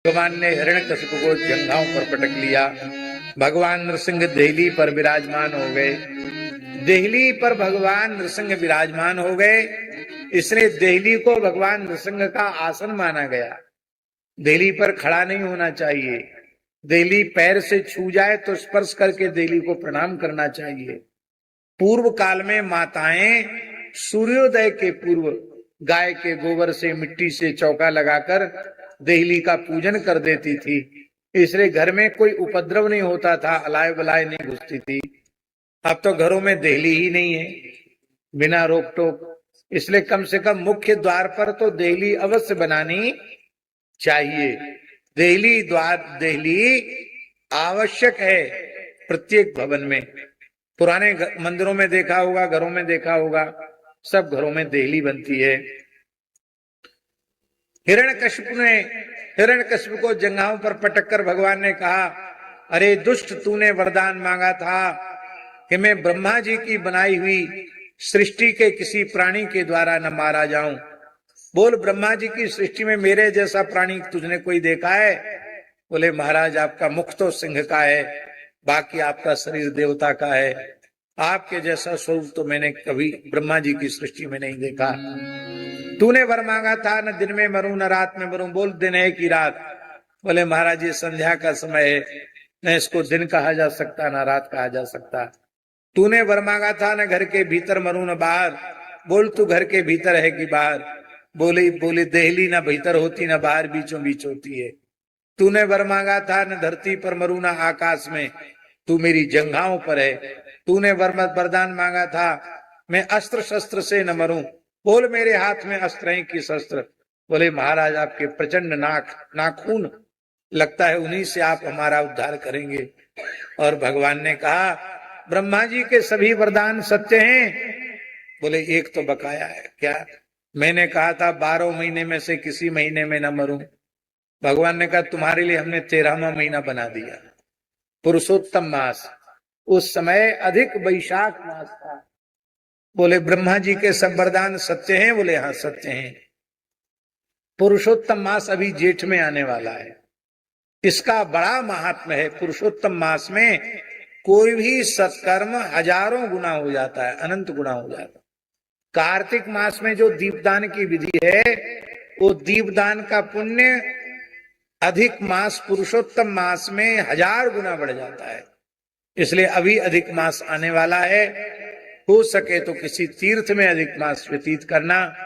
भगवान ने हिरण्यकशिप को जंघाओं पर पटक लिया। भगवान नृसिंह देहली पर विराजमान हो गए। देहली पर भगवान नृसिंह विराजमान हो गए, इसलिए देहली को भगवान नृसिंह का आसन माना गया। देहली पर खड़ा नहीं होना चाहिए, देहली पैर से छू जाए तो स्पर्श करके देहली को प्रणाम करना चाहिए। पूर्व काल में माताएं सूर्योदय के पूर्व गाय के गोबर से मिट्टी से चौका लगाकर देहली का पूजन कर देती थी, इसलिए घर में कोई उपद्रव नहीं होता था, अलाय बलाय नहीं घुसती थी। अब तो घरों में देहली ही नहीं है बिना रोक टोक, इसलिए कम से कम मुख्य द्वार पर तो देहली अवश्य बनानी चाहिए। देहली द्वार देहली आवश्यक है प्रत्येक भवन में। पुराने मंदिरों में देखा होगा, घरों में देखा होगा, सब घरों में देहली बनती है। हिरण्यकशिप को जंघाओं पर पटक कर भगवान ने कहा, अरे दुष्ट, तूने वरदान मांगा था कि मैं ब्रह्मा जी की बनाई हुई सृष्टि के किसी प्राणी के द्वारा न मारा जाऊं। बोल, ब्रह्मा जी की सृष्टि में मेरे जैसा प्राणी तुझने कोई देखा है? बोले, महाराज आपका मुख तो सिंह का है, बाकी आपका शरीर देवता का है, आपके जैसा स्वरूप तो मैंने कभी ब्रह्मा जी की सृष्टि में नहीं देखा। तूने वर मांगा था न दिन में मरूं न रात में मरूं। बोल, दिन है कि रात? बोले, महाराज ये संध्या का समय है, न इसको दिन कहा जा सकता न रात कहा जा सकता। तूने वर मांगा था न घर के भीतर मरूं न बाहर। बोल, तू घर के भीतर है कि बाहर? बोले देहली न भीतर होती न बाहर, बीचों बीच होती है। तूने वर मांगा था न धरती पर मरूं न आकाश में, तू मेरी जंघाओं पर है। तूने वरदान मांगा था मैं अस्त्र शस्त्र से न मरूं। बोल, मेरे हाथ में अस्त्र हैं कि शस्त्र? बोले, महाराज आपके प्रचंड नाखून, लगता है उन्हीं से आप हमारा उद्धार करेंगे। और भगवान ने कहा, ब्रह्मा जी के सभी वरदान सत्य हैं? बोले, एक तो बकाया है। क्या? मैंने कहा था 12 महीने में से किसी महीने में न मरूं। भगवान ने कहा, तुम्हारे लिए हमने 13वां महीना बना दिया, पुरुषोत्तम मास। उस समय अधिक वैशाख मास था। बोले, ब्रह्मा जी के सब वरदान सत्य हैं? बोले, हाँ सत्य हैं। पुरुषोत्तम मास अभी जेठ में आने वाला है, इसका बड़ा महात्म्य है। पुरुषोत्तम मास में कोई भी सत्कर्म हजारों गुना हो जाता है, अनंत गुना हो जाता है। कार्तिक मास में जो दीपदान की विधि है, वो दीपदान का पुण्य अधिक मास पुरुषोत्तम मास में 1000 गुना बढ़ जाता है। इसलिए अभी अधिक मास आने वाला है, हो सके तो किसी तीर्थ में अधिक मास व्यतीत करना,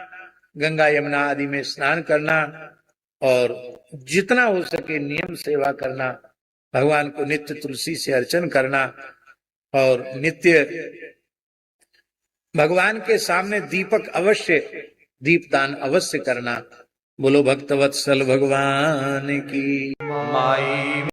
गंगा यमुना आदि में स्नान करना, और जितना हो सके नियम सेवा करना, भगवान को नित्य तुलसी से अर्चन करना, और नित्य भगवान के सामने दीपक अवश्य, दीपदान अवश्य करना। बोलो भक्तवत्सल भगवान की। माई